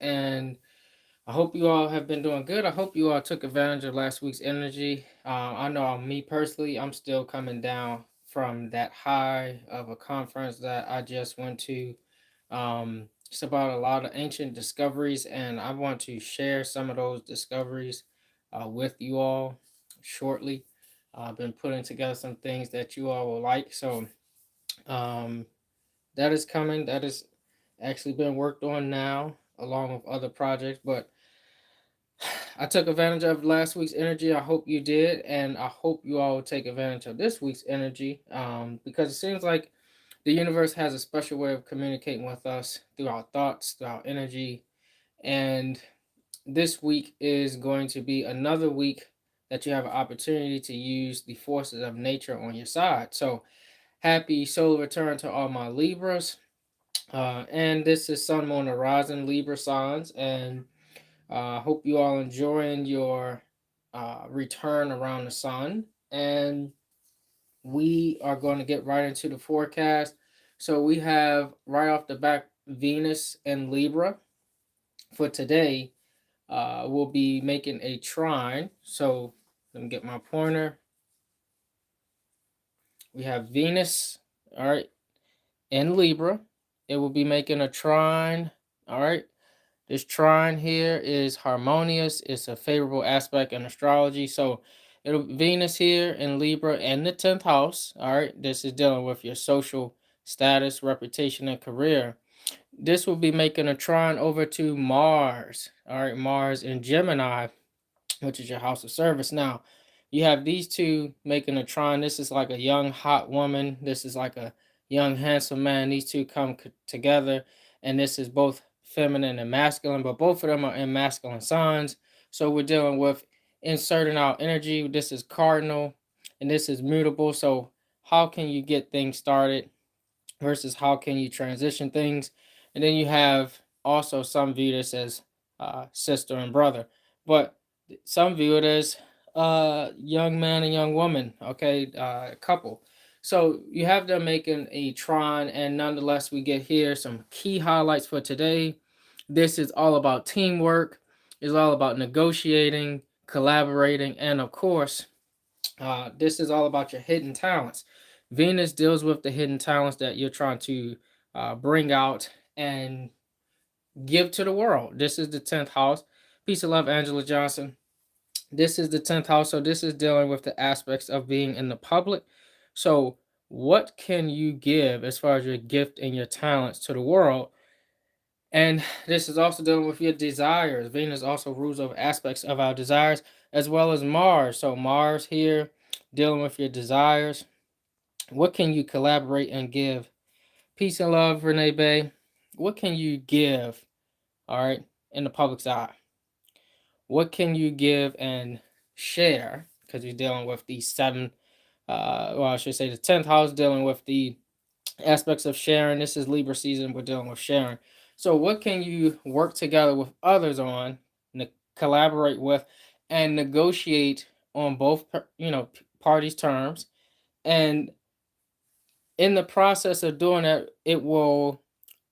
and I hope you all have been doing good. I hope you all took advantage of last week's energy. I know me personally, I'm still coming down from that high of a conference that I just went to. It's about a lot of ancient discoveries, and I want to share some of those discoveries with you all shortly. I've been putting together some things that you all will like. So um, that is coming. That is actually been worked on now, along with other projects. But I took advantage of last week's energy. I hope you did, and I hope you all will take advantage of this week's energy. Because it seems like the universe has a special way of communicating with us through our thoughts, through our energy, and this week is going to be another week that you have an opportunity to use the forces of nature on your side. So happy solar return to all my Libras. And this is Sun, Moon, Horizon Libra signs, and hope you all enjoying your return around the sun. And we are going to get right into the forecast. So we have right off the back Venus and Libra for today. We'll be making a trine. So let me get my pointer. We have Venus, all right, in Libra. It will be making a trine, all right. This trine here is harmonious. It's a favorable aspect in astrology. So it'll Venus here in Libra and the 10th house. All right. This is dealing with your social status, reputation, and career. This will be making a trine over to Mars. All right. Mars in Gemini, which is your house of service. Now, you have these two making a trine. This is like a young, hot woman. This is like a young, handsome man. These two come together, and this is both feminine and masculine, but both of them are in masculine signs. So we're dealing with inserting our energy. This is cardinal, and this is mutable. So, how can you get things started versus how can you transition things? And then you have also some view this as sister and brother, but some view it as young man and young woman, okay, couple. So you have them making a trine, and nonetheless, we get here some key highlights for today. This is all about teamwork. It's all about negotiating, collaborating, and of course, this is all about your hidden talents. Venus deals with the hidden talents that you're trying to bring out and give to the world. This is the 10th house. Peace and love, Angela Johnson. This is the 10th house. So this is dealing with the aspects of being in the public. So what can you give as far as your gift and your talents to the world? And this is also dealing with your desires. Venus also rules over aspects of our desires as well as Mars. So Mars here dealing with your desires. What can you collaborate and give? Peace and love, Renee Bay. What can you give, all right, in the public's eye? What can you give and share? Because you're dealing with the well, I should say the 10th house dealing with the aspects of sharing. This is Libra season. We're dealing with sharing. So, what can you work together with others on, collaborate with, and negotiate on both, parties' terms? And in the process of doing that, it will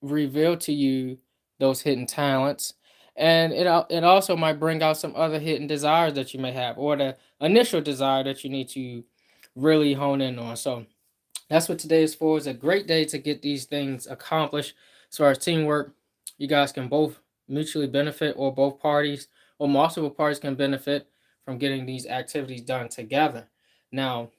reveal to you those hidden talents, and it also might bring out some other hidden desires that you may have, or the initial desire that you need to really hone in on. So that's what today is for. It's a great day to get these things accomplished. As far as teamwork, you guys can both mutually benefit, or both parties or multiple parties can benefit from getting these activities done together. Now,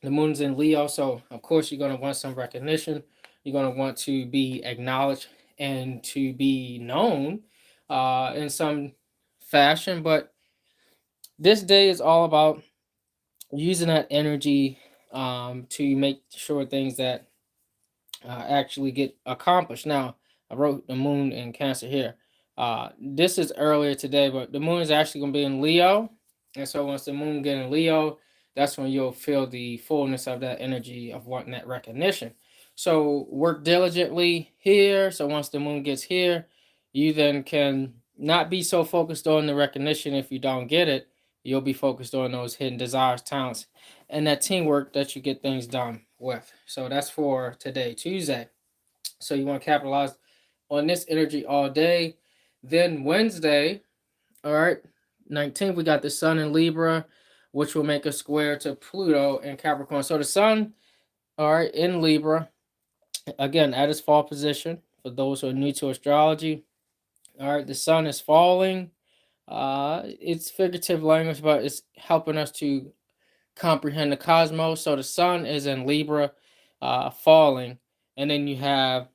the moon's in Leo, so of course you're going to want some recognition. You're going to want to be acknowledged and to be known in some fashion. But this day is all about using that energy to make sure things that actually get accomplished. Now, I wrote the moon in Cancer here. This is earlier today, but the moon is actually going to be in Leo. And so once the moon get in Leo, that's when you'll feel the fullness of that energy of wanting that recognition. So work diligently here. So once the moon gets here, you then can not be so focused on the recognition. If you don't get it, you'll be focused on those hidden desires, talents, and that teamwork that you get things done with. So that's for today, Tuesday. So you want to capitalize on this energy all day. Then Wednesday, all right, 19th, we got the Sun in Libra, which will make a square to Pluto in Capricorn. So the Sun, all right, in Libra, again, at its fall position. For those who are new to astrology, all right, the Sun is falling. It's figurative language, but it's helping us to comprehend the cosmos. So the Sun is in Libra, falling, and then you have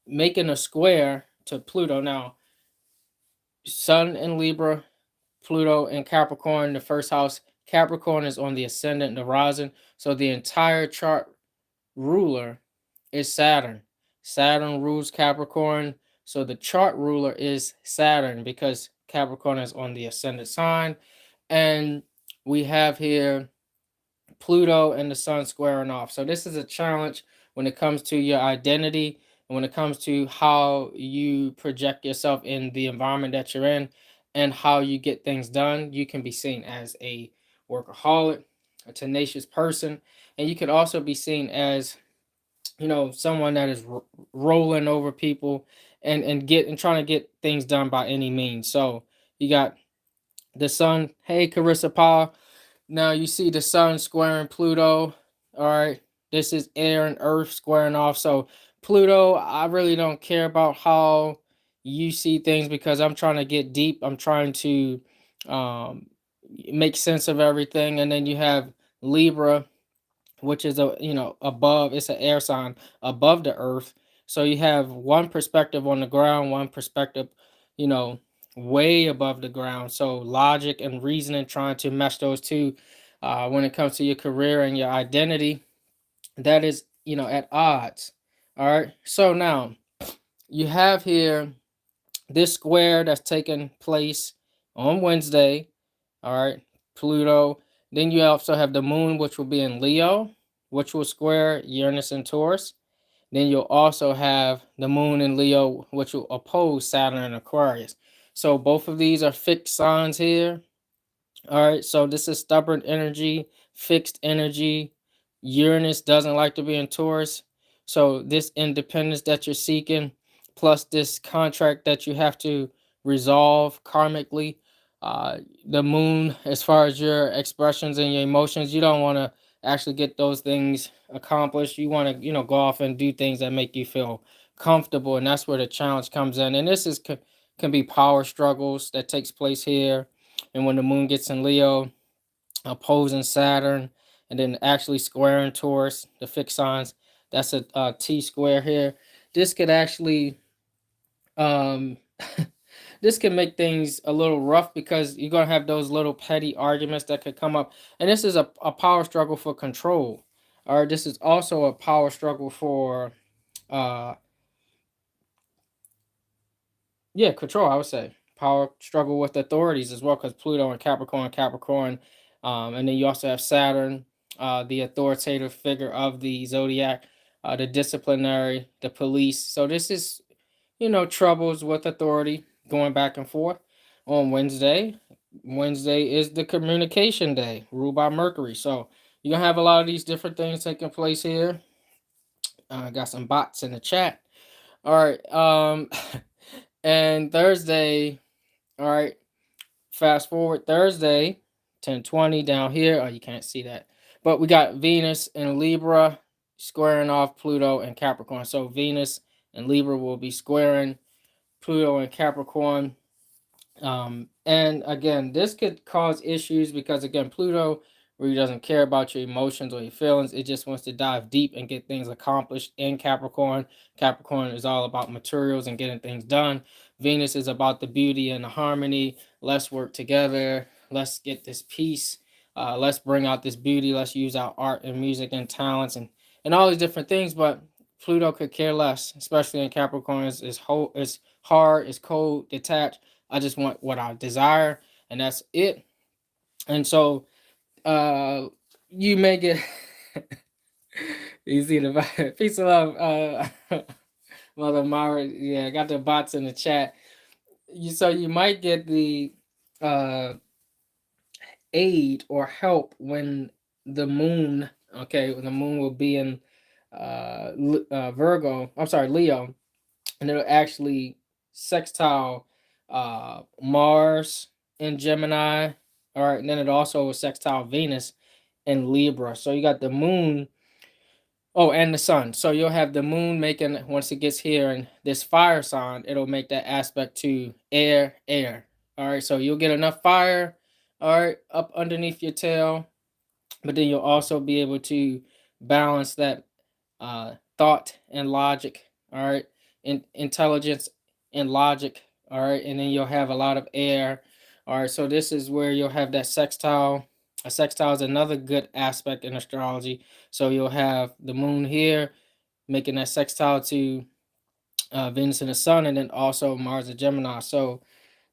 making a square to Pluto. Now, Sun in Libra, Pluto in Capricorn, the first house. Capricorn is on the ascendant, the rising. So the entire chart ruler is Saturn. Saturn rules Capricorn. So the chart ruler is Saturn because Capricorn is on the ascendant sign. And we have here Pluto and the Sun squaring off. So this is a challenge when it comes to your identity and when it comes to how you project yourself in the environment that you're in and how you get things done. You can be seen as a workaholic, a tenacious person, and you could also be seen as, someone that is rolling over people and trying to get things done by any means. So you got the Sun. Hey, Carissa Paul. Now you see the Sun squaring Pluto. All right. This is air and earth squaring off. So Pluto, I really don't care about how you see things because I'm trying to get deep. I'm trying to um, make sense of everything. And then you have Libra, which is above. It's an air sign above the earth. So you have one perspective on the ground, one perspective, you know way above the ground. So logic and reasoning, trying to mesh those two when it comes to your career and your identity, that is at odds. All right, so now you have here this square that's taking place on Wednesday. All right, Pluto. Then you also have the moon, which will be in Leo, which will square Uranus and Taurus. Then you'll also have the moon in Leo, which will oppose Saturn and Aquarius. So both of these are fixed signs here. All right, so this is stubborn energy, fixed energy. Uranus doesn't like to be in Taurus. So this independence that you're seeking, plus this contract that you have to resolve karmically, the moon, as far as your expressions and your emotions, you don't want to actually get those things accomplished. You want to, go off and do things that make you feel comfortable, and that's where the challenge comes in. And this is can be power struggles that takes place here, and when the moon gets in Leo, opposing Saturn, and then actually squaring Taurus, the fixed signs, that's a T square here. This could actually, um, this can make things a little rough because you're gonna have those little petty arguments that could come up, and this is a power struggle for control. Or this is also a power struggle for uh yeah, control, I would say. Power struggle with authorities as well, because Pluto and Capricorn. And then you also have Saturn, the authoritative figure of the zodiac, the disciplinary, the police. So this is, troubles with authority going back and forth on Wednesday. Wednesday is the communication day, ruled by Mercury. So you're going to have a lot of these different things taking place here. Got some bots in the chat. All right. And Thursday, all right, fast forward Thursday, 10:20 down here. Oh, you can't see that. But we got Venus and Libra squaring off Pluto and Capricorn. So Venus and Libra will be squaring Pluto and Capricorn. And again, this could cause issues because again, Pluto really doesn't care about your emotions or your feelings. It just wants to dive deep and get things accomplished in Capricorn. Capricorn is all about materials and getting things done. Venus is about the beauty and the harmony. Let's work together. Let's get this peace. Let's bring out this beauty. Let's use our art and music and talents and all these different things. But Pluto could care less, especially in Capricorn. It's hard, it's cold, detached. I just want what I desire, and that's it. And so, you may get you see the peace of love, Mother Mara. Yeah, got the bots in the chat. You might get the uh aid or help when the moon. Okay, when the moon will be in Virgo. I'm sorry, Leo, and it'll actually sextile Mars in Gemini. All right, and then it also sextile Venus in Libra. So you got the moon. Oh, and the sun. So you'll have the moon making, once it gets here in this fire sign, it'll make that aspect to air, air. All right, so you'll get enough fire, all right, up underneath your tail, but then you'll also be able to balance that thought and logic, all right, intelligence and logic, all right, and then you'll have a lot of air, all right. So this is where you'll have that sextile. A sextile is another good aspect in astrology. So you'll have the moon here making that sextile to Venus and the Sun, and then also Mars and Gemini. So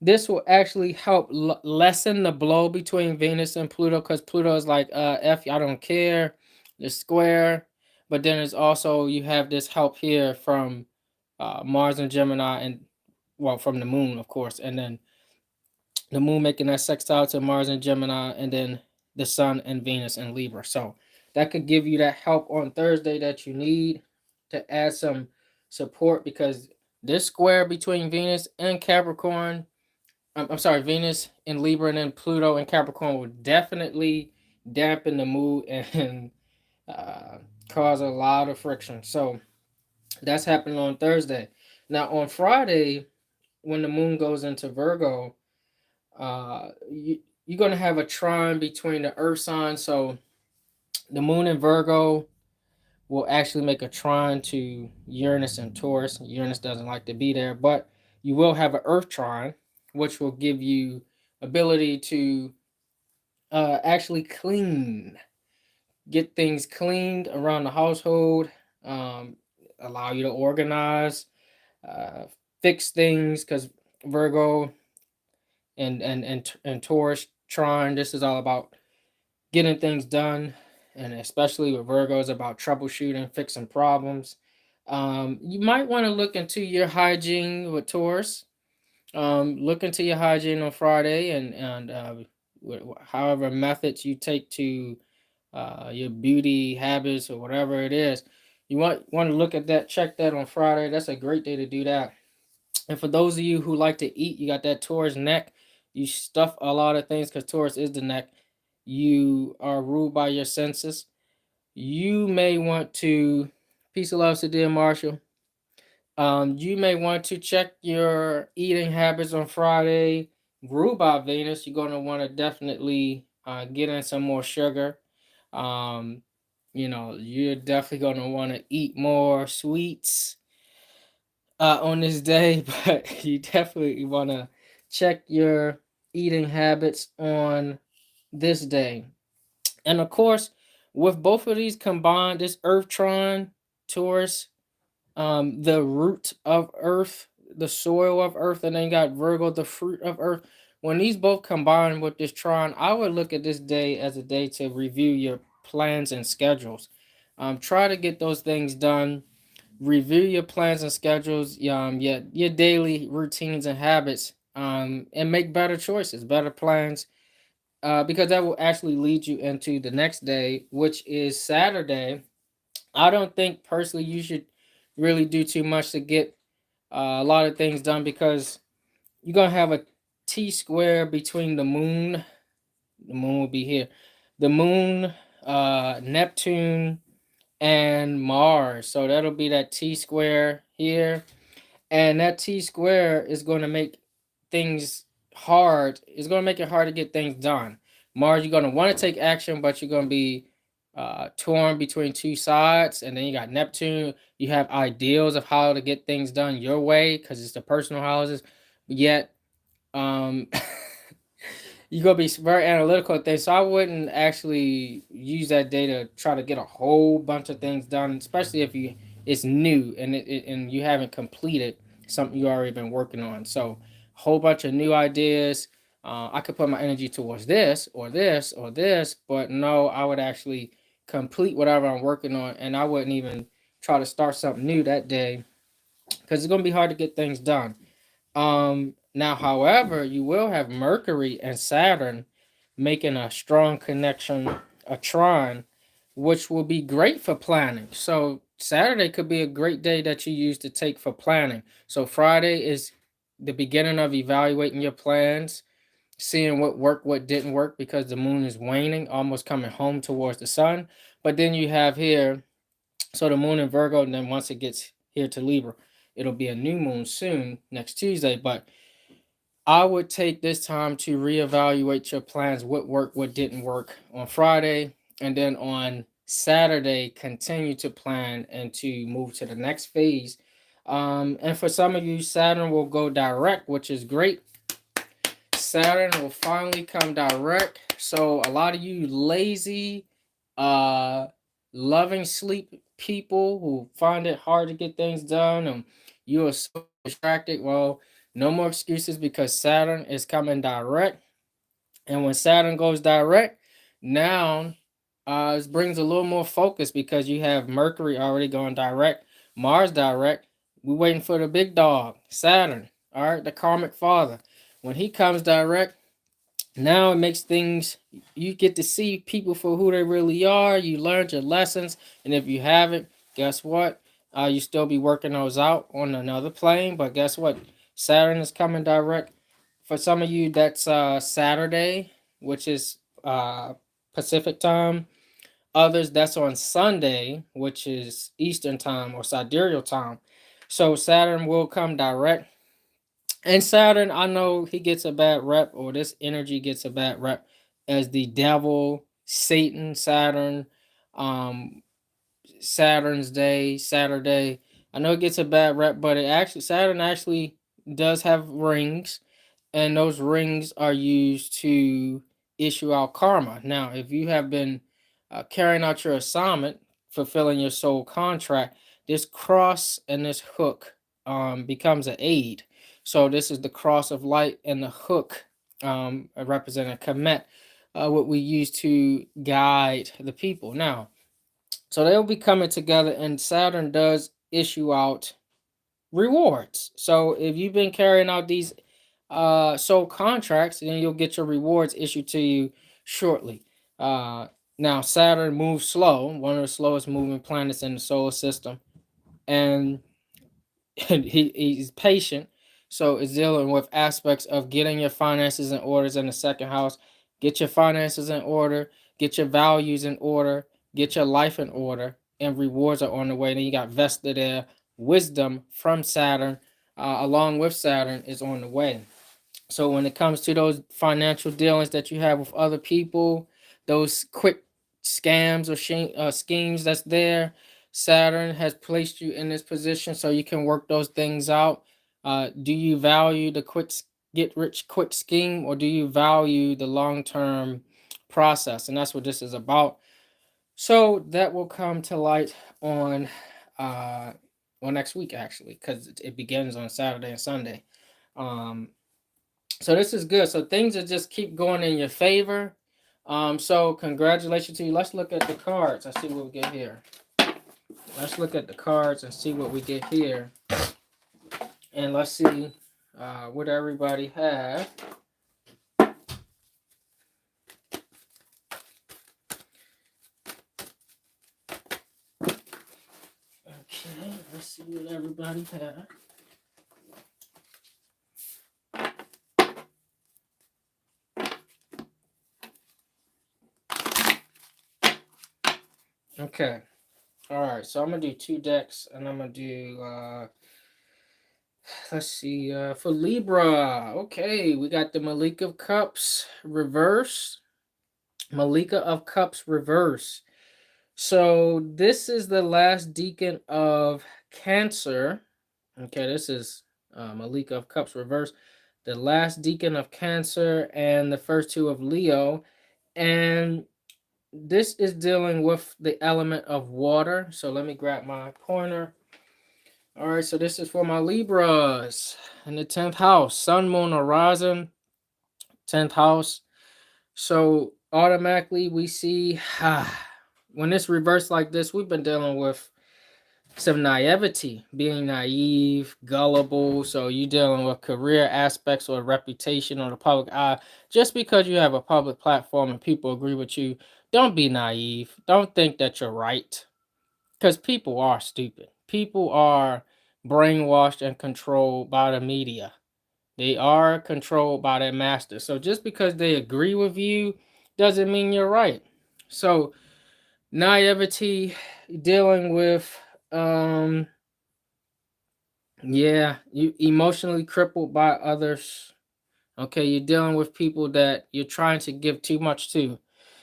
this will actually help lessen the blow between Venus and Pluto, because Pluto is like, F, I don't care, the square. But then it's also, you have this help here from Mars and Gemini, and well, from the moon, of course, and then the moon making that sextile to Mars and Gemini, and then the Sun and Venus and Libra. So that could give you that help on Thursday that you need to add some support, because this square between Venus and Capricorn, I'm sorry, Venus and Libra, and then Pluto and Capricorn will definitely dampen the mood and uh, cause a lot of friction. So that's happening on Thursday. Now on Friday, when the moon goes into Virgo, you're gonna have a trine between the Earth sign. So the moon in Virgo will actually make a trine to Uranus and Taurus. Uranus doesn't like to be there, but you will have an Earth trine, which will give you ability to actually get things cleaned around the household, um, allow you to organize, uh, fix things, because Virgo and Taurus trine, this is all about getting things done, and especially with Virgo, is about troubleshooting, fixing problems. You might want to look into your hygiene with Taurus. Look into your hygiene on Friday, and however methods you take to your beauty habits or whatever it is. You want to look at that, check that on Friday. That's a great day to do that. And for those of you who like to eat, you got that Taurus neck. You stuff a lot of things, because Taurus is the neck. You are ruled by your senses. You may want to, peace of love to dear Marshall. You may want to check your eating habits on Friday. Ruled by Venus, you're gonna want to definitely get in some more sugar. Um, you're definitely gonna want to eat more sweets on this day, but you definitely want to check your eating habits on this day. And of course, with both of these combined, this Earth trine, Taurus, the root of Earth, the soil of Earth, and then you got Virgo, the fruit of Earth. When these both combine with this trine, I would look at this day as a day to review your plans and schedules. Try to get those things done. Review your plans and schedules, your daily routines and habits, and make better choices, better plans, because that will actually lead you into the next day, which is Saturday. I don't think personally you should really do too much to get a lot of things done, because you're gonna have a T square between the moon. The moon will be here. The moon, Neptune, and Mars. So that'll be that T square here. And that T square is going to make things hard. It's going to make it hard to get things done. Mars, you're going to want to take action, but you're going to be torn between two sides. And then you got Neptune. You have ideals of how to get things done your way, because it's the personal houses. Yet, um, you're gonna be very analytical at things. So I wouldn't actually use that data to try to get a whole bunch of things done, especially if it's new and and you haven't completed something you already been working on. So a whole bunch of new ideas. I could put my energy towards this or this or this, but no, I would actually complete whatever I'm working on, and I wouldn't even try to start something new that day, because it's gonna be hard to get things done. Now, however, you will have Mercury and Saturn making a strong connection, a trine, which will be great for planning. So Saturday could be a great day that you use to take for planning. So Friday is the beginning of evaluating your plans, seeing what worked, what didn't work, because the moon is waning, almost coming home towards the sun. But then you have here, so the moon in Virgo, and then once it gets here to Libra, it'll be a new moon soon next Tuesday. But I would take this time to reevaluate your plans, what worked, what didn't work on Friday, and then on Saturday, continue to plan and to move to the next phase. And for some of you, Saturn will go direct, which is great. Saturn will finally come direct. So a lot of you lazy, loving sleep people who find it hard to get things done, and you are so distracted. Well, no more excuses, because Saturn is coming direct. And when Saturn goes direct, now it brings a little more focus, because you have Mercury already going direct, Mars direct. We're waiting for the big dog, Saturn, all right, the karmic father. When he comes direct, now it makes things, you get to see people for who they really are. You learned your lessons, and if you haven't, guess what? You still be working those out on another plane. But guess what? Saturn is coming direct. For some of you, that's Saturday, which is Pacific time. Others, that's on Sunday, which is Eastern time or sidereal time. So Saturn will come direct. And Saturn, I know he gets a bad rep, or this energy gets a bad rep, as the devil, Satan, Saturn, um, Saturn's day, Saturday. I know it gets a bad rep, but Saturn actually does have rings, and those rings are used to issue out karma. Now, if you have been carrying out your assignment, fulfilling your soul contract, this cross and this hook becomes an aid. So this is the cross of light, and the hook represent a comet, what we use to guide the people. Now, so they'll be coming together, and Saturn does issue out rewards. So if you've been carrying out these soul contracts, then you'll get your rewards issued to you shortly. Uh, Now Saturn moves slow, one of the slowest moving planets in the solar system, and he's patient. So it's dealing with aspects of getting your finances in orders in the second house. Get your finances in order, get your values in order, get your life in order, and rewards are on the way. Then you got vested there. Wisdom from Saturn, along with Saturn, is on the way. So when it comes to those financial dealings that you have with other people, those quick scams or schemes that's there, Saturn has placed you in this position so you can work those things out. Do you value the get rich quick scheme, or do you value the long term process? And that's what this is about. So that will come to light on next week, actually, because it begins on Saturday and Sunday. So this is good. So things will just keep going in your favor. So congratulations to you. Let's look at the cards and see what we get here. Let's look at the cards and see what we get here. And let's see what everybody had. Okay, let's see what everybody had. Okay. All right. So I'm gonna do 2 decks, and I'm gonna do let's see, for Libra. Okay, we got the Malika of Cups reverse. Malika of Cups reverse. So this is the last decan of Cancer. Okay, this is Malika of Cups reverse. The last decan of Cancer and the first 2 of Leo. And this is dealing with the element of water. So let me grab my pointer. All right, so this is for my Libras in the 10th house, Sun, Moon, Horizon, 10th house. So automatically we see when it's reversed like this, we've been dealing with some naivety, being naive, gullible. So you dealing with career aspects or reputation or the public eye. Just because you have a public platform and people agree with you, don't be naive. Don't think that you're right, because people are stupid. People are brainwashed and controlled by the media. They are controlled by their master. So just because they agree with you doesn't mean you're right. So naivety, dealing with yeah, you emotionally crippled by others. Okay, you're dealing with people that you're trying to give too much to.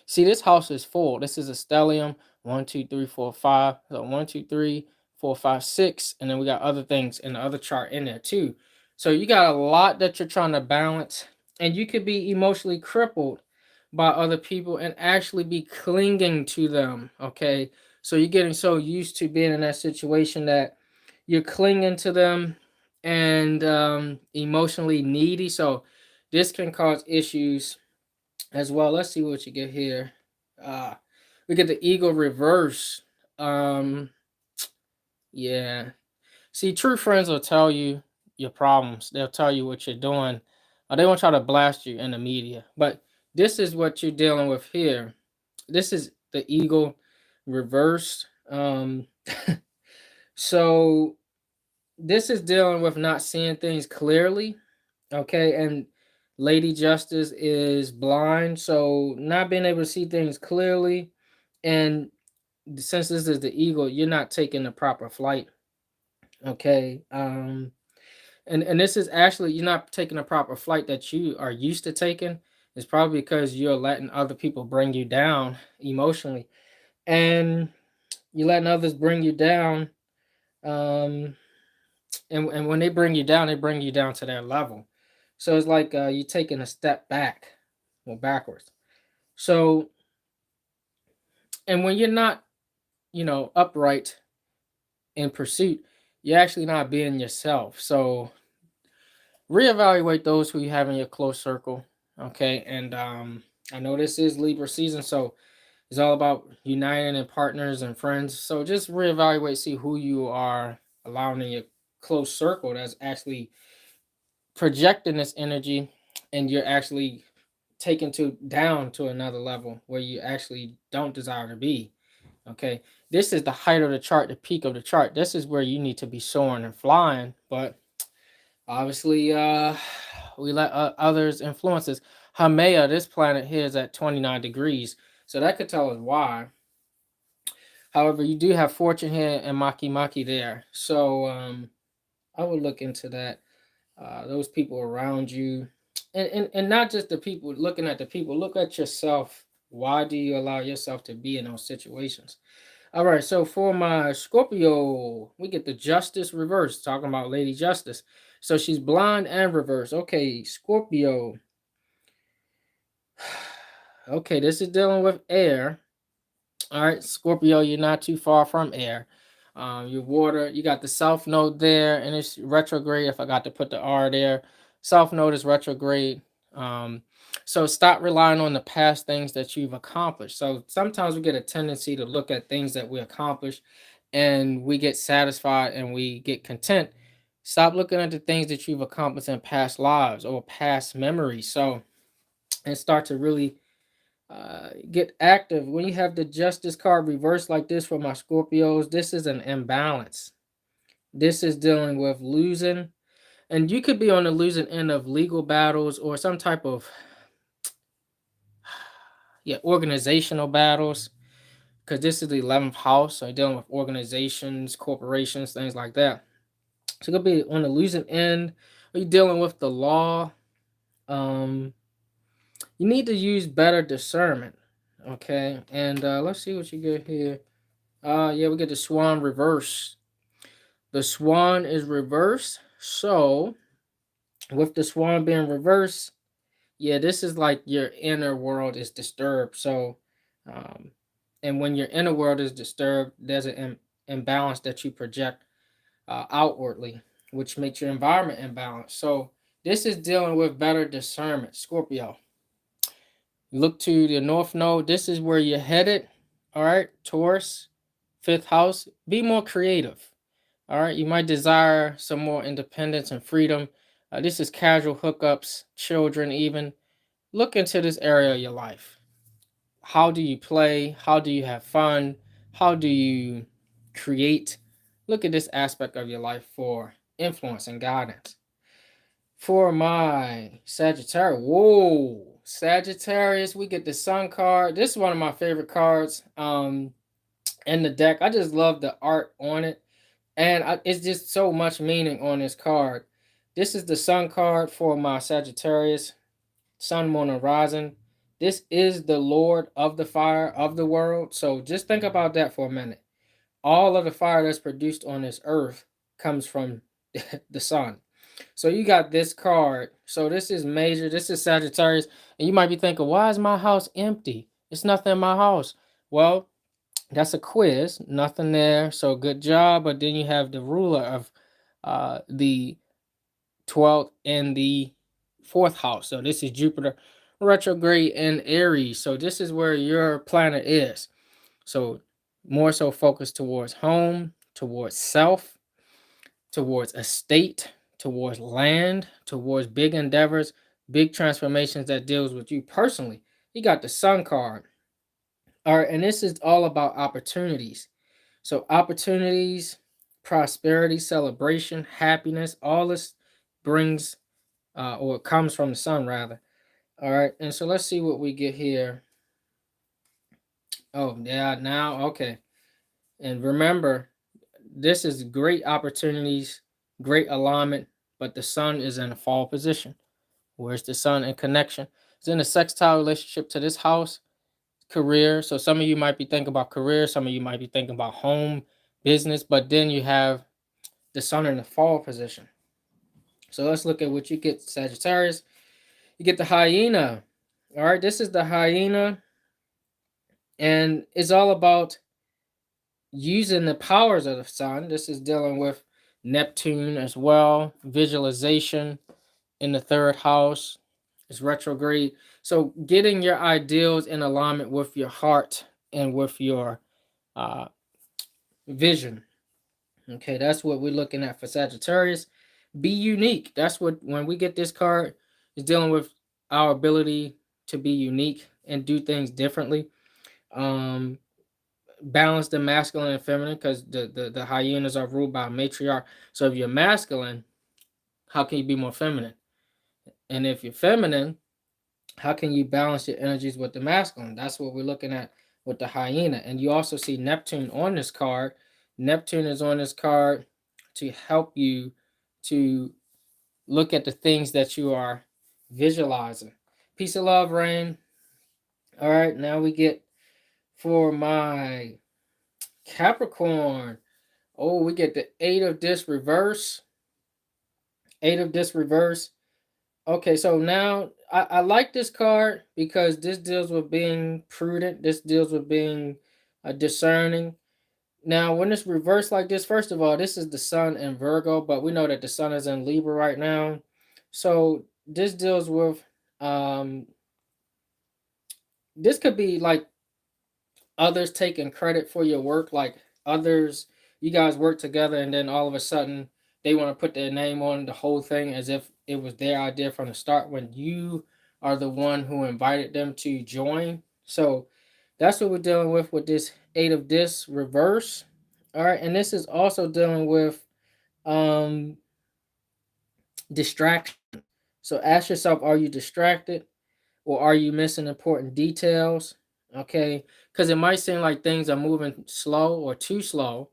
See, this house is full. This is a stellium. 1, 2, 3, 4, 5. So 1, 2, 3, 4, 5, 6. And then we got other things in the other chart in there too. So you got a lot that you're trying to balance. And you could be emotionally crippled by other people and actually be clinging to them. Okay. So you're getting so used to being in that situation that you're clinging to them and emotionally needy. So this can cause issues as well. Let's see what you get here. Uh, we get the ego reverse. Um, yeah. See, true friends will tell you your problems. They'll tell you what you're doing. They won't try to blast you in the media. But this is what you're dealing with here. This is the ego reversed. So this is dealing with not seeing things clearly. Okay, and Lady Justice is blind, so not being able to see things clearly. And since this is the ego, you're not taking the proper flight. Okay. And this is actually you're not taking a proper flight that you are used to taking. It's probably because you're letting other people bring you down emotionally. And you're letting others bring you down. Um and when they bring you down to their level. So it's like you're taking a step back or backwards. So, and when you're not, upright in pursuit, you're actually not being yourself. So reevaluate those who you have in your close circle. Okay. And I know this is Libra season, so it's all about uniting and partners and friends. So just reevaluate, see who you are allowing in your close circle that's actually projecting this energy, and you're actually taken to down to another level where you actually don't desire to be. Okay, this is the height of the chart, the peak of the chart. This is where you need to be soaring and flying, but obviously we let others influence us. Haumea, this planet here, is at 29 degrees, so that could tell us why. However, you do have fortune here and Maki Maki there, so I would look into that. Those people around you, and not just the people. Looking at the people, look at yourself. Why do you allow yourself to be in those situations? All right, so for my Scorpio, we get the Justice reverse, talking about Lady Justice. So she's blind and reverse. Okay, Scorpio. Okay, this is dealing with air. All right, Scorpio, you're not too far from air. Your water, you got the South Node there, and it's retrograde. If I got to put the R there, South Node is retrograde. Um, so stop relying on the past things that you've accomplished. So sometimes we get a tendency to look at things that we accomplished, and we get satisfied and we get content. Stop looking at the things that you've accomplished in past lives or past memories. So and start to really get active. When you have the Justice card reversed like this for my Scorpios, this is an imbalance. This is dealing with losing, and you could be on the losing end of legal battles or some type of organizational battles, because this is the 11th house, so you're dealing with organizations, corporations, things like that. So it could be on the losing end. Are you dealing with the law? Um, you need to use better discernment. Okay, and let's see what you get here. Yeah, we get the swan reverse. The swan is reversed. So with the swan being reversed, yeah, this is like your inner world is disturbed. So, um, and when your inner world is disturbed, there's an imbalance that you project outwardly, which makes your environment imbalanced. So this is dealing with better discernment, Scorpio. Look to the north node. This is where you're headed. All right, Taurus, fifth house. Be more creative. All right, you might desire some more independence and freedom. This is casual hookups, children, even. Look into this area of your life. How do you play? How do you have fun? How do you create? Look at this aspect of your life for influence and guidance. For my Sagittarius, whoa, Sagittarius, we get the Sun card. This is one of my favorite cards in the deck. I just love the art on it, and it's just so much meaning on this card. This is the Sun card for my Sagittarius, Sun, Moon, and Rising. This is the Lord of the fire of the world. So just think about that for a minute. All of the fire that's produced on this earth comes from the sun. So you got this card. So this is major. This is Sagittarius. And you might be thinking, why is my house empty? It's nothing in my house. Well, that's a quiz. Nothing there. So good job. But then you have the ruler of the 12th and the 4th house. So this is Jupiter retrograde in Aries. So this is where your planet is. So more so focused towards home, towards self, towards estate, towards land, towards big endeavors, big transformations that deals with you personally. You got the Sun card. All right, and this is all about opportunities. So opportunities, prosperity, celebration, happiness, all this brings or comes from the sun rather. All right, and so let's see what we get here. Oh, yeah, now okay. And remember, this is great opportunities, great alignment, but the sun is in a fall position. Where's the sun in connection? It's in a sextile relationship to this house, career. So some of you might be thinking about career, some of you might be thinking about home, business, but then you have the sun in the fall position. So let's look at what you get, Sagittarius. You get the hyena. All right, this is the hyena, and it's all about using the powers of the sun. This is dealing with Neptune as well, visualization in the 3rd house is retrograde. So getting your ideals in alignment with your heart and with your uh, vision. Okay, that's what we're looking at for Sagittarius. Be unique. That's what, when we get this card, is dealing with our ability to be unique and do things differently. Balance the masculine and feminine, because the hyenas are ruled by a matriarch. So if you're masculine, how can you be more feminine? And if you're feminine, how can you balance your energies with the masculine? That's what we're looking at with the hyena. And you also see Neptune on this card. Neptune is on this card to help you to look at the things that you are visualizing. Peace of love, rain. All right, now we get for my Capricorn. Oh, we get the 8 of disc reverse. 8 of disc reverse. Okay, so now I like this card because this deals with being prudent. This deals with being discerning. Now, when it's reversed like this, first of all, this is the sun in Virgo, but we know that the sun is in Libra right now. So this deals with this could be like others taking credit for your work, like others, you guys work together and then all of a sudden they want to put their name on the whole thing as if it was their idea from the start when you are the one who invited them to join. So that's what we're dealing with this 8 of discs reverse. All right, and this is also dealing with um distraction. So ask yourself, are you distracted? Or are you missing important details? Okay, because it might seem like things are moving slow or too slow,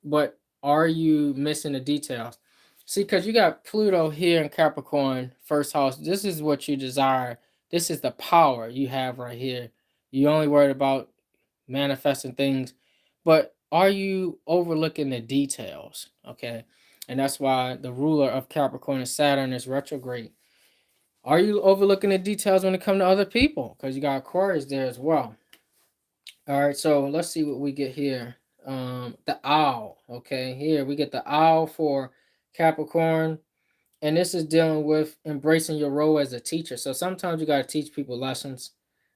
but are you missing the details? See, because you got Pluto here in Capricorn, 1st house. This is what you desire. This is the power you have right here. You only worried about manifesting things, but are you overlooking the details? Okay, and that's why the ruler of Capricorn is Saturn is retrograde. Are you overlooking the details when it comes to other people? Because you got Aquarius there as well. All right, so let's see what we get here. The owl. Okay, here we get the owl for Capricorn, and this is dealing with embracing your role as a teacher. So sometimes you got to teach people lessons,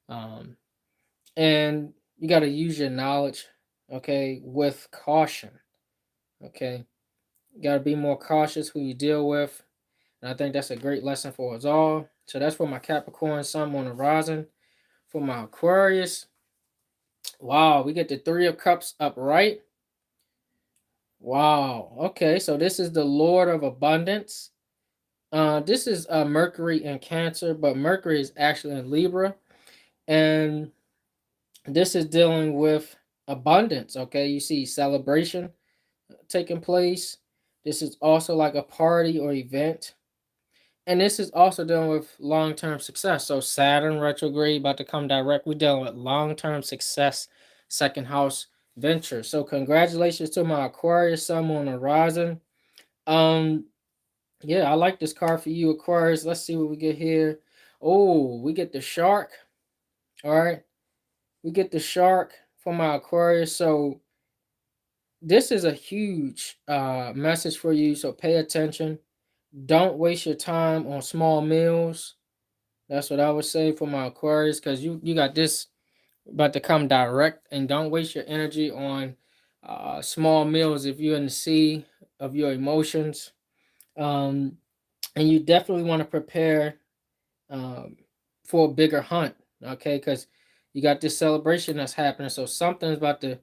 and you got to use your knowledge, okay, with caution. Okay, you got to be more cautious who you deal with. And I think that's a great lesson for us all. So that's for my Capricorn, Sun, Moon, and Rising. For my Aquarius, wow, we get the 3 of Cups upright. Wow. Okay, so this is the Lord of Abundance. This is Mercury in Cancer, but Mercury is actually in Libra, and this is dealing with abundance. Okay, you see celebration taking place. This is also like a party or event, and this is also dealing with long-term success. So Saturn retrograde about to come direct. We're dealing with long-term success, second house venture. So congratulations to my Aquarius Sun, Moon, and Rising. Um, yeah, I like this card for you, Aquarius. Let's see what we get here. Oh, we get the shark. All right, we get the shark for my Aquarius. So this is a huge message for you. So pay attention. Don't waste your time on small meals. That's what I would say for my Aquarius, because you got this about to come direct, and don't waste your energy on small meals if you're in the sea of your emotions. Um, and you definitely want to prepare um, for a bigger hunt, okay? Because you got this celebration that's happening, so something's about to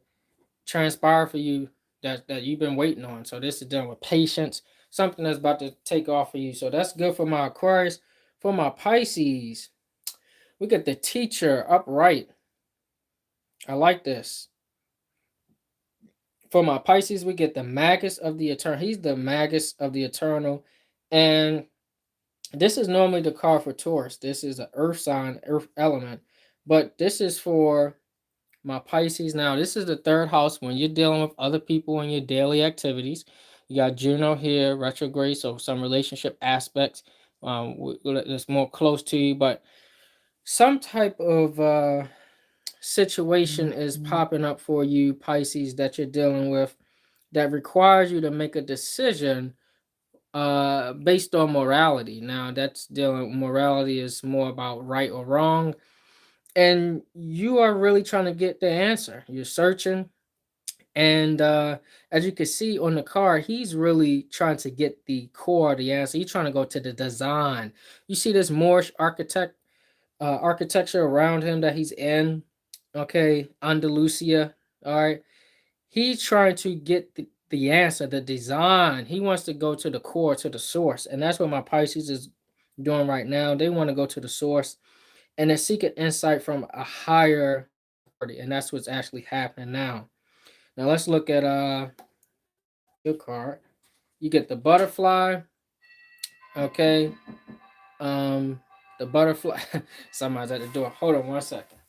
transpire for you that you've been waiting on. So this is done with patience. Something that's about to take off for you. So that's good for my Aquarius. For my Pisces, we get the teacher upright. I like this. For my Pisces, we get the Magus of the Eternal. He's the Magus of the Eternal. And this is normally the card for Taurus. This is an earth sign, earth element. But this is for my Pisces. Now, this is the third house when you're dealing with other people in your daily activities. You got Juno here, retrograde, so some relationship aspects that's more close to you. But some type of situation is popping up for you, Pisces, that you're dealing with that requires you to make a decision based on morality. Now that's dealing morality is more about right or wrong, and you are really trying to get the answer. You're searching, and as you can see on the card, he's really trying to get the core of the answer. He's trying to go to the design. You see this Moorish architecture around him that he's in. Okay, Andalusia. All right, he's trying to get the answer, the design. He wants to go to the core, to the source. And that's what my Pisces is doing right now. They want to go to the source, and they're seeking insight from a higher authority. And that's what's actually happening now. Now let's look at your card. You get the butterfly. Okay. Um the butterfly. Somebody's at the door. Hold on 1 second.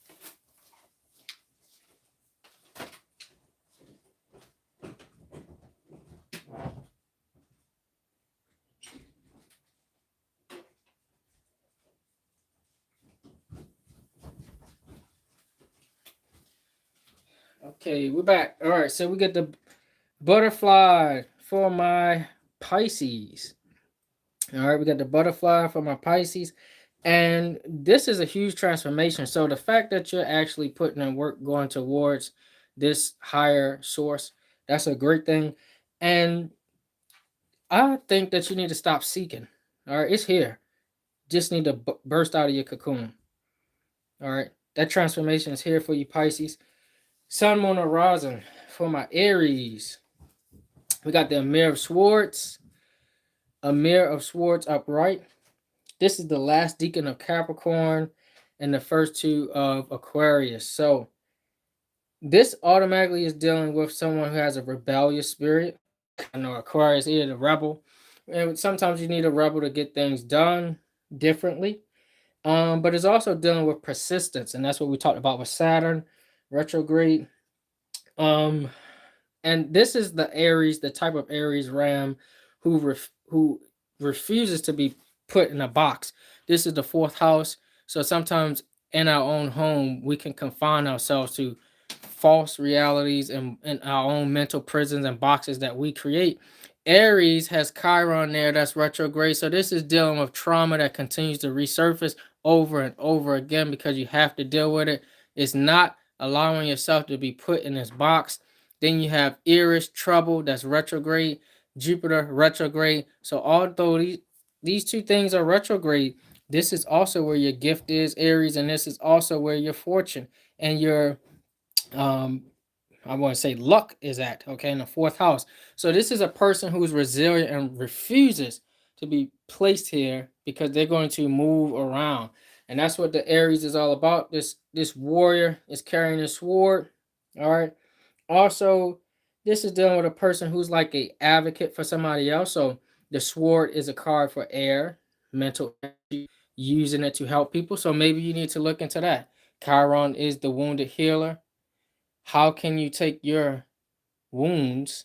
Okay, we're back. All right, so we get the butterfly for my Pisces. All right, we got the butterfly for my Pisces. And this is a huge transformation. So the fact that you're actually putting in work going towards this higher source, that's a great thing. And I think that you need to stop seeking. All right, it's here. Just need to burst out of your cocoon. All right, that transformation is here for you, Pisces. Sun, Moon, or Rising for my Aries. We got the Mirror of Swords, a Mirror of Swords upright. This is the last deacon of Capricorn and the first two of Aquarius. So this automatically is dealing with someone who has a rebellious spirit. I know Aquarius is a rebel, and sometimes you need a rebel to get things done differently. But it's also dealing with persistence, and that's what we talked about with Saturn retrograde. Um, and this is the Aries, the type of Aries Ram who refuses to be put in a box. This is the fourth house, so sometimes in our own home we can confine ourselves to false realities and our own mental prisons and boxes that we create. Aries has Chiron there that's retrograde, so this is dealing with trauma that continues to resurface over and over again because you have to deal with it. It's not allowing yourself to be put in this box. Then you have Eris trouble that's retrograde, Jupiter retrograde. So although these two things are retrograde, this is also where your gift is, Aries, and this is also where your fortune and your um I want to say luck is at, okay, in the fourth house. So this is a person who's resilient and refuses to be placed here because they're going to move around. And that's what the Aries is all about. This warrior is carrying a sword. All right. Also, this is dealing with a person who's like a advocate for somebody else. So the sword is a card for air, mental energy, using it to help people. So maybe you need to look into that. Chiron is the wounded healer. How can you take your wounds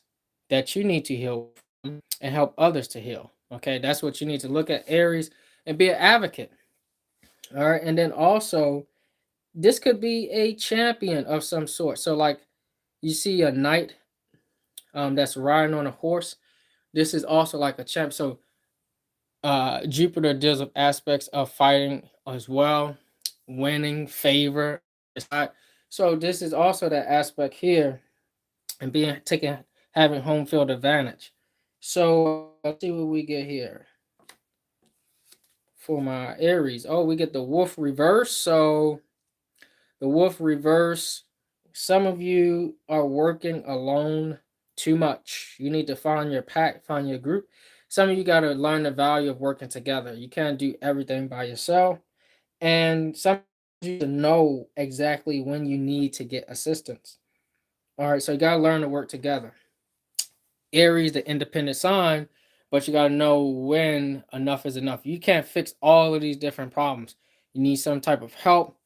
that you need to heal and help others to heal? Okay, that's what you need to look at, Aries, and be an advocate. All right, and then also this could be a champion of some sort. So like you see a knight that's riding on a horse. This is also like a champ. So Jupiter deals with aspects of fighting as well, winning, favor. So this is also that aspect here, and having home field advantage. So let's see what we get here for my Aries. Oh, we get the Wolf reverse. So the Wolf reverse. Some of you are working alone too much. You need to find your pack, find your group. Some of you got to learn the value of working together. You can't do everything by yourself. And some of you to know exactly when you need to get assistance. All right, so you got to learn to work together. Aries, the independent sign, but you got to know when enough is enough. You can't fix all of these different problems. You need some type of help.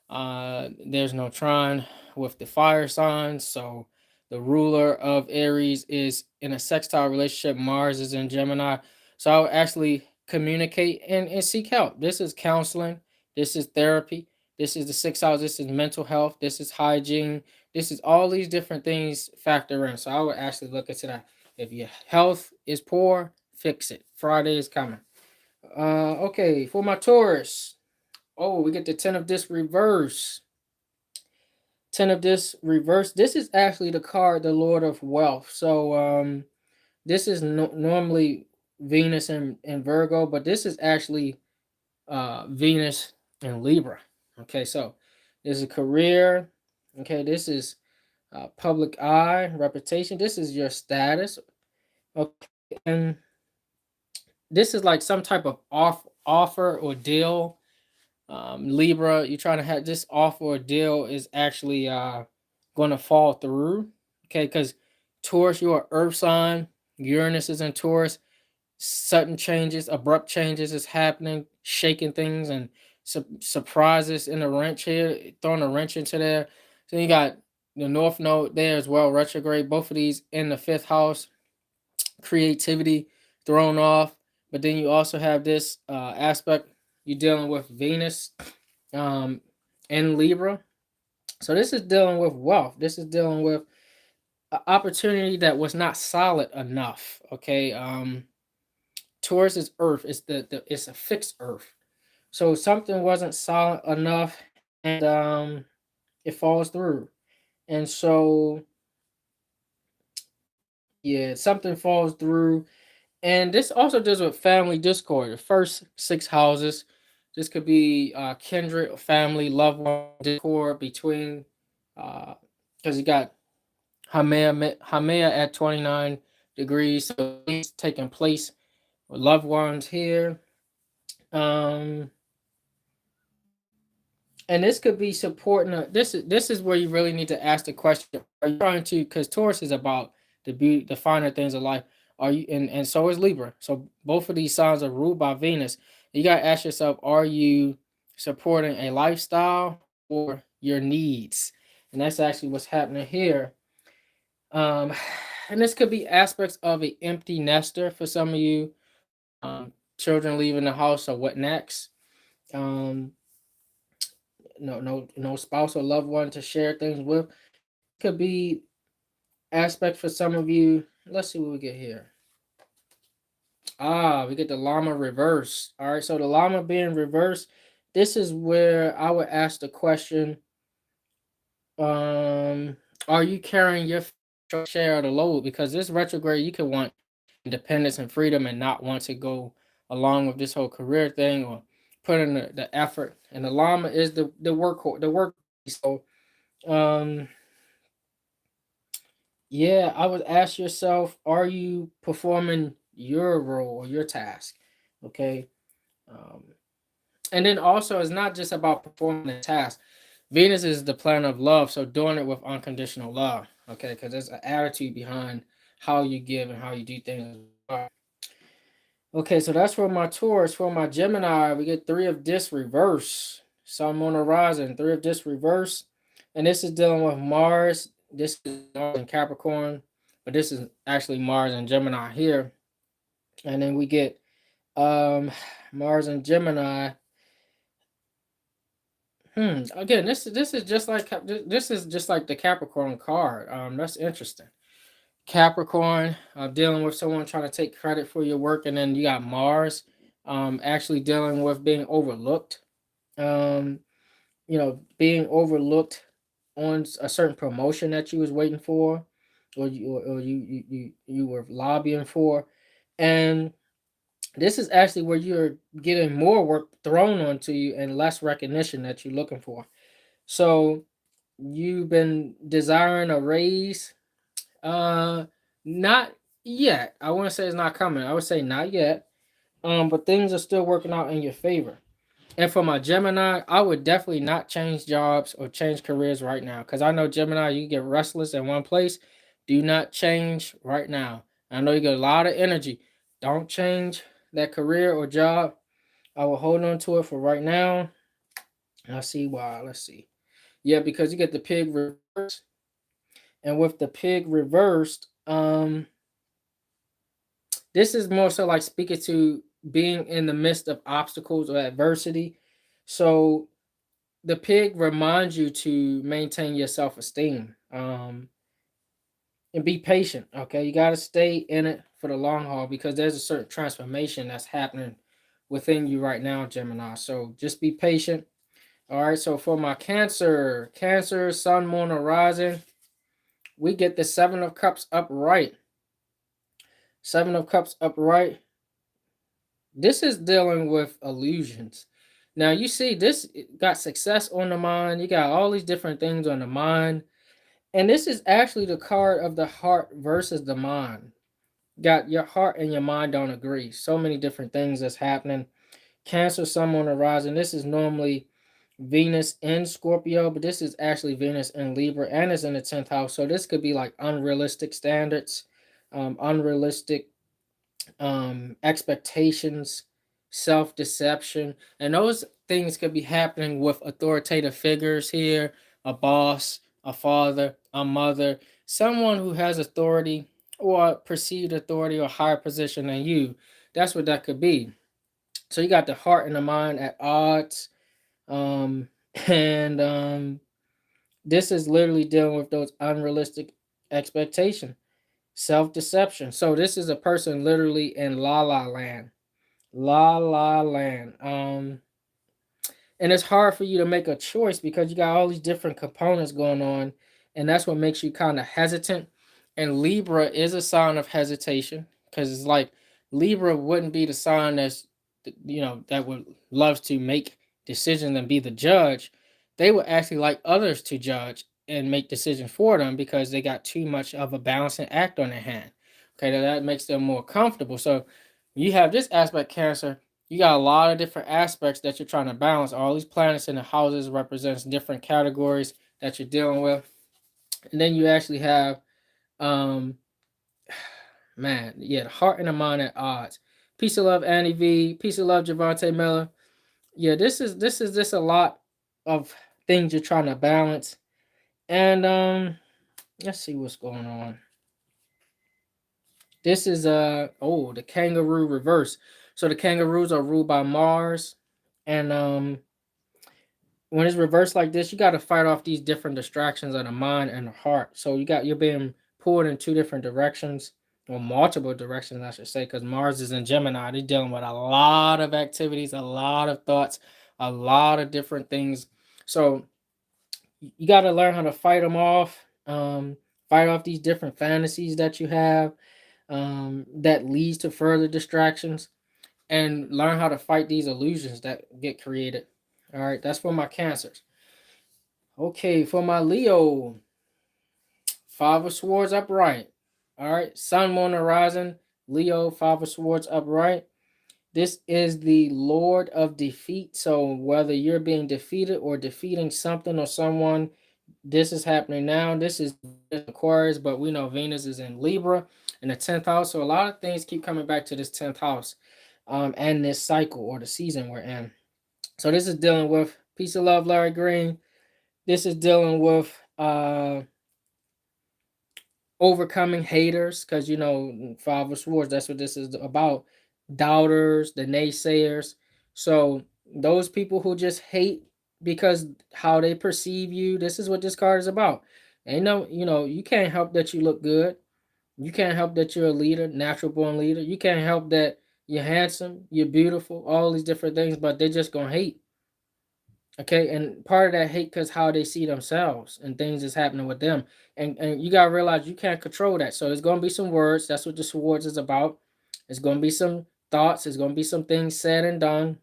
There's no trine with the fire signs, so the ruler of Aries is in a sextile relationship. Mars is in Gemini, so I would actually communicate and seek help. This is counseling. This is therapy. This is the sixth house. This is mental health. This is hygiene. This is all these different things factor in. So I would actually look into that. If your health is poor, fix it. Friday is coming. Okay, for my Taurus. Oh, we get the 10 of this reverse. 10 of this reverse. This is actually the card, the Lord of Wealth. So this is normally Venus and Virgo, but this is actually Venus and Libra. Okay, so this is career. Okay, this is public eye, reputation. This is your status. Okay, and this is like some type of offer or deal. Libra, you're trying to have this offer or deal is actually going to fall through. Okay, because Taurus, you're an earth sign. Uranus is in Taurus. Sudden changes, abrupt changes is happening, shaking things and surprises in the wrench here, throwing a wrench into there. So you got the North Node there as well, retrograde. Both of these in the fifth house, creativity thrown off. But then you also have this aspect you're dealing with Venus in Libra. So this is dealing with wealth. This is dealing with an opportunity that was not solid enough. Okay. Taurus is Earth. It's a fixed Earth. So something wasn't solid enough, and it falls through. And so yeah, something falls through. And this also deals with family discord. The first six houses. This could be kindred, family, loved one discord between, because you got Hamea at 29 degrees, so it's taking place with loved ones here. Um, and this could be supporting. This is where you really need to ask the question: are you trying to? Because Taurus is about the beauty, the finer things of life. Are you? And so is Libra. So both of these signs are ruled by Venus. You gotta ask yourself: are you supporting a lifestyle or your needs? And that's actually what's happening here. Um, and this could be aspects of an empty nester for some of you. Children leaving the house, or what next? Um, no spouse or loved one to share things with. Could be aspect for some of you. Let's see what we get here. We get the llama reverse. All right, so the llama being reversed, this is where I would ask the question, are you carrying your share of the load? Because this retrograde, you could want independence and freedom and not want to go along with this whole career thing or put in the effort. And the llama is the work. So um yeah, I would ask yourself, are you performing your role or your task. Okay. Um, and then also, it's not just about performing a task. Venus is the planet of love, so doing it with unconditional love. Okay, because there's an attitude behind how you give and how you do things. Okay, so that's for my Taurus. For my Gemini, we get three of disc reverse. Sun, Moon, Horizon, three of disc reverse. And this is dealing with Mars. This is Mars in Capricorn, but this is actually Mars and Gemini here. And then we get Mars and Gemini. Again, this is just like the Capricorn card. That's interesting. Capricorn, dealing with someone trying to take credit for your work, and then you got Mars, actually dealing with being overlooked. Um, being overlooked on a certain promotion that you was waiting for, or you were lobbying for, and this is actually where you're getting more work thrown onto you and less recognition that you're looking for. So you've been desiring a raise, not yet. I wouldn't say it's not coming. I would say not yet. But things are still working out in your favor. And for my Gemini, I would definitely not change jobs or change careers right now. Because I know Gemini, you get restless in one place. Do not change right now. I know you get a lot of energy. Don't change that career or job. I will hold on to it for right now. I'll see why. Let's see. Yeah, because you get the pig reversed. And with the pig reversed, this is more so like speaking to being in the midst of obstacles or adversity. So the pig reminds you to maintain your self-esteem, and be patient. Okay, you got to stay in it for the long haul because there's a certain transformation that's happening within you right now, Gemini. So just be patient. All right, so for my Cancer, Sun, Moon, Horizon, we get the Seven of Cups upright. Seven of Cups upright. This is dealing with illusions. Now you see, this got success on the mind. You got all these different things on the mind, and this is actually the card of the heart versus the mind. Got your heart and your mind don't agree. So many different things that's happening. Cancer, Sun, on the horizon. This is normally Venus in Scorpio, but this is actually Venus in Libra, and it's in the 10th house. So this could be like unrealistic standards, unrealistic expectations, self-deception, and those things could be happening with authoritative figures here, a boss, a father, a mother, someone who has authority or perceived authority or higher position than you. That's what that could be. So you got the heart and the mind at odds. um and this is literally dealing with those unrealistic expectations, self-deception. So this is a person literally in la la land. La la land. And it's hard for you to make a choice because you got all these different components going on, and that's what makes you kind of hesitant. And Libra is a sign of hesitation because it's like Libra wouldn't be the sign that would love to make decisions and be the judge. They would actually like others to judge and make decisions for them because they got too much of a balancing act on their hand. Okay, that makes them more comfortable. So you have this aspect, Cancer. You got a lot of different aspects that you're trying to balance. All these planets in the houses represents different categories that you're dealing with. And then you actually have um man, yeah, the heart and the mind at odds. Peace of love, Annie V. Peace of love, Javante Miller. Yeah, this is just a lot of things you're trying to balance. And let's see what's going on. This is the kangaroo reverse. So the kangaroos are ruled by Mars, and when it's reversed like this, you got to fight off these different distractions of the mind and the heart. So you're being pulled in two different directions, or multiple directions, I should say, because Mars is in Gemini. They're dealing with a lot of activities, a lot of thoughts, a lot of different things. So you got to learn how to fight them off. Fight off these different fantasies that you have, that leads to further distractions, and learn how to fight these illusions that get created. All right, that's for my Cancers. Okay, for my Leo, Five of Swords upright. All right, Sun, Moon, Horizon. Leo, Five of Swords upright. This is the Lord of defeat. So whether you're being defeated or defeating something or someone, this is happening now. This is Aquarius, but we know Venus is in Libra in the 10th house. So a lot of things keep coming back to this 10th house, and this cycle or the season we're in. So this is dealing with peace of love, Larry Green. This is dealing with overcoming haters, because Five of Swords, that's what this is about. Doubters, the naysayers. So those people who just hate because how they perceive you, this is what this card is about. Ain't no, you can't help that you look good. You can't help that you're a leader, natural born leader. You can't help that you're handsome, you're beautiful, all these different things, but they're just gonna hate. Okay, and part of that hate because how they see themselves and things is happening with them, and you gotta realize you can't control that. So there's gonna be some words. That's what the swords is about. There's gonna be some thoughts. There's gonna be some things said and done,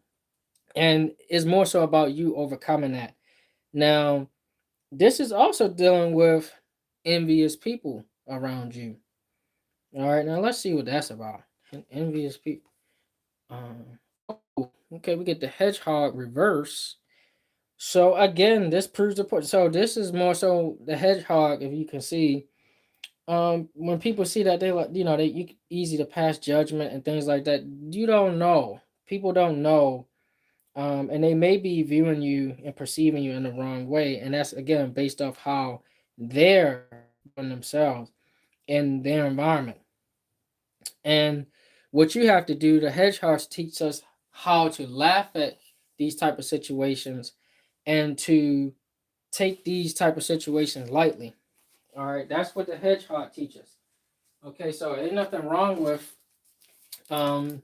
and it's more so about you overcoming that. Now, this is also dealing with envious people around you. All right, now let's see what that's about. Envious people. Okay, we get the hedgehog reverse. So again, this proves the point. So this is more so the hedgehog, if you can see. When people see that, they like, easy to pass judgment and things like that. You don't know. People don't know. And they may be viewing you and perceiving you in the wrong way. And that's again based off how they're doing themselves in their environment. And what you have to do, the hedgehogs teach us how to laugh at these type of situations and to take these type of situations lightly. All right, that's what the hedgehog teaches. Okay, so ain't nothing wrong with having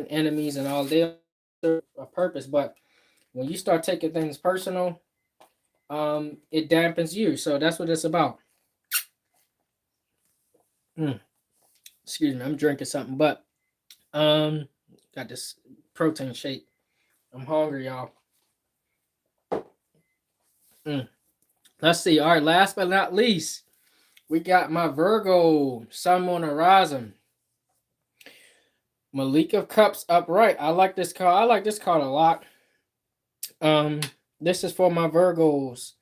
enemies and all. They serve a purpose, but when you start taking things personal, it dampens you. So that's what it's about. Excuse me, I'm drinking something, but got this protein shake. I'm hungry, y'all. Let's see. All right, last but not least, we got my Virgo Sun, Moon, Horizon. Malik of Cups upright. I like this card. I like this card a lot. This is for my Virgos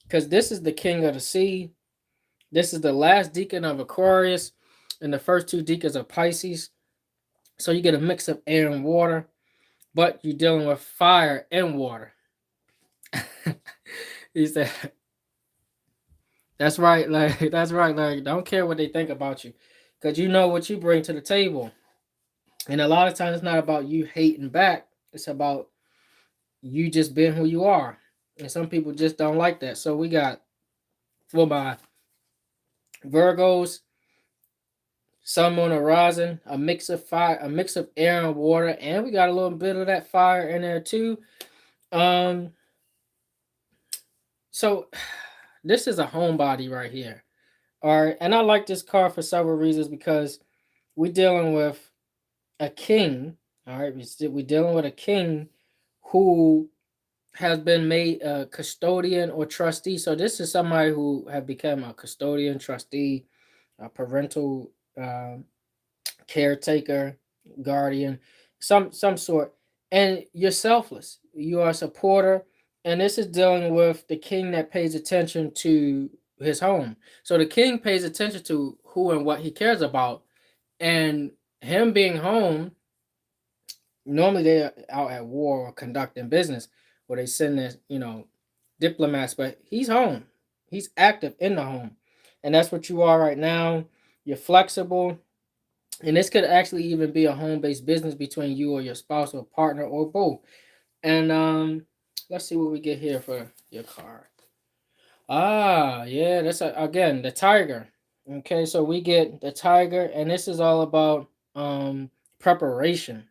because this is the king of the sea. This is the last deacon of Aquarius and the first two deacons of Pisces. So you get a mix of air and water, but you're dealing with fire and water. He said, "That's right, like that's right, like don't care what they think about you, because you know what you bring to the table." And a lot of times it's not about you hating back; it's about you just being who you are. And some people just don't like that. So we got for my Virgos, Sun, Moon, Horizon, a mix of fire, a mix of air and water, and we got a little bit of that fire in there too. So this is a homebody right here. All right, and I like this card for several reasons because we're dealing with a king. All right, we're dealing with a king who has been made a custodian or trustee. So this is somebody who have become a custodian, trustee, a parental caretaker, guardian, some sort. And you're selfless. You are a supporter. And this is dealing with the king that pays attention to his home. So the king pays attention to who and what he cares about. And him being home, normally they're out at war or conducting business where they send their, diplomats, but he's home. He's active in the home. And that's what you are right now. You're flexible. And this could actually even be a home-based business between you or your spouse or partner or both. And let's see what we get here for your card. Yeah, that's again the tiger. Okay, so we get the tiger, and this is all about preparation.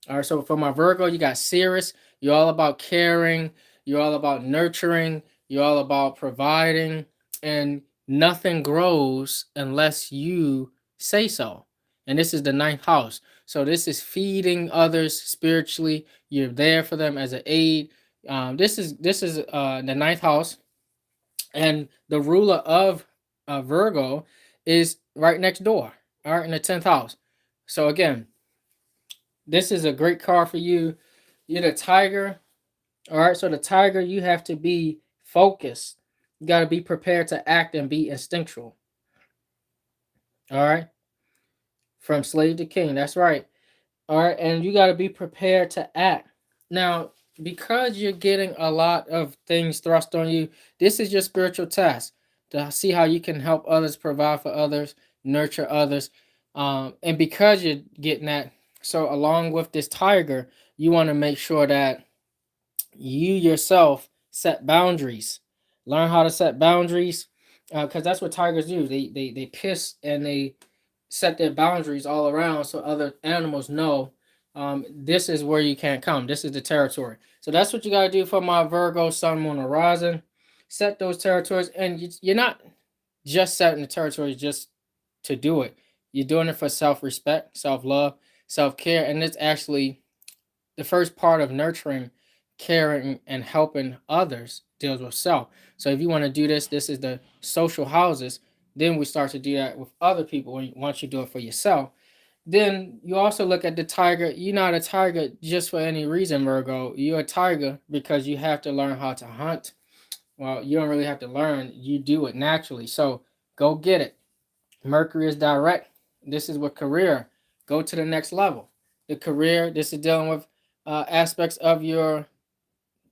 All right, so for my Virgo, you got Sirius. You're all about caring. You're all about nurturing. You're all about providing. And nothing grows unless you say so. And this is the 9th house. So this is feeding others spiritually. You're there for them as an aid. This is the 9th house. And the ruler of Virgo is right next door. All right, in the 10th house. So again, this is a great card for you. You're the tiger. All right, so the tiger, you have to be focused. You got to be prepared to act and be instinctual. All right, from slave to king. That's right. All right, and you got to be prepared to act. Now, because you're getting a lot of things thrust on you, this is your spiritual task to see how you can help others, provide for others, nurture others. And because you're getting that, so along with this tiger, you want to make sure that you yourself set boundaries. Learn how to set boundaries, because that's what tigers do. They piss and they set their boundaries all around so other animals know, this is where you can't come. This is the territory. So that's what you got to do for my Virgo sun, moon, or rising. Set those territories, and you're not just setting the territories just to do it. You're doing it for self-respect, self-love, self-care, and it's actually the first part of nurturing, caring, and helping others deals with self. So if you want to do this, this is the social houses. Then we start to do that with other people. Once you do it for yourself, then you also look at the tiger. You're not a tiger just for any reason, Virgo. You're a tiger because you have to learn how to hunt. Well, you don't really have to learn. You do it naturally. So go get it. Mercury is direct. This is with career. Go to the next level. The career, this is dealing with aspects of your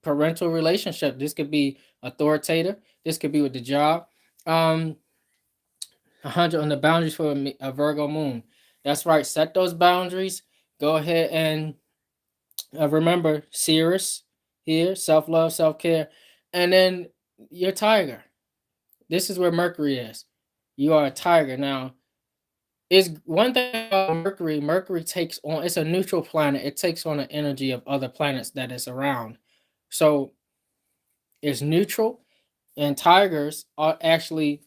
parental relationship. This could be authoritative. This could be with the job. 100 on the boundaries for a Virgo moon. That's right. Set those boundaries. Go ahead and remember, serious here, self love, self care. And then your tiger. This is where Mercury is. You are a tiger. Now, is one thing about Mercury. Mercury takes on. It's a neutral planet. It takes on the energy of other planets that is around. So it's neutral, and tigers are actually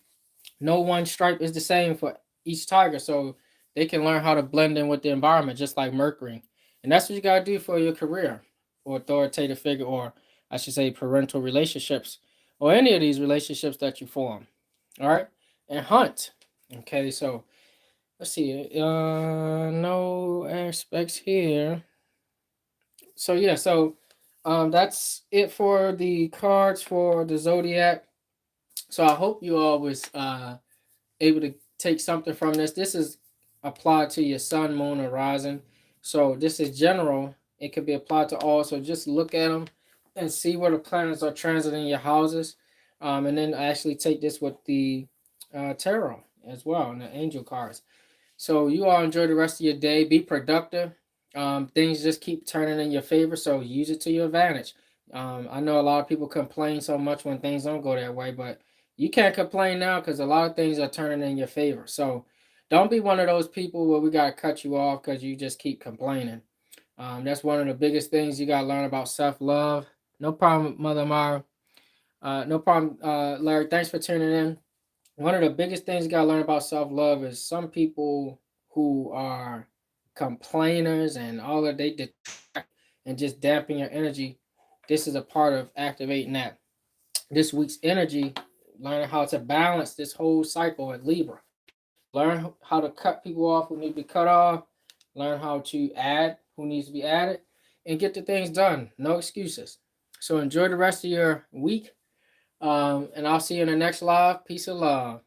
no one stripe is the same for each tiger. So they can learn how to blend in with the environment, just like Mercury. And that's what you gotta do for your career, or authoritative figure, or I should say parental relationships, or any of these relationships that you form. All right, and hunt. Okay, so let's see. No aspects here. So yeah, so that's it for the cards for the zodiac. So I hope you all was able to take something from this. This is applied to your sun, moon, or rising. So this is general. It could be applied to all. So just look at them and see where the planets are transiting your houses, and then actually take this with the tarot as well and the angel cards. So you all enjoy the rest of your day. Be productive. Things just keep turning in your favor, so use it to your advantage. I know a lot of people complain so much when things don't go their way, but you can't complain now because a lot of things are turning in your favor. So don't be one of those people where we gotta cut you off because you just keep complaining. That's one of the biggest things you gotta learn about self-love. No problem, Mother Mara. No problem, Larry. Thanks for tuning in. One of the biggest things you gotta learn about self-love is some people who are complainers and all of they detract and just dampen your energy. This is a part of activating that this week's energy, learning how to balance this whole cycle at Libra. Learn how to cut people off who need to be cut off. Learn how to add who needs to be added, and get the things done. No excuses. So enjoy the rest of your week, and I'll see you in the next live. Peace and love.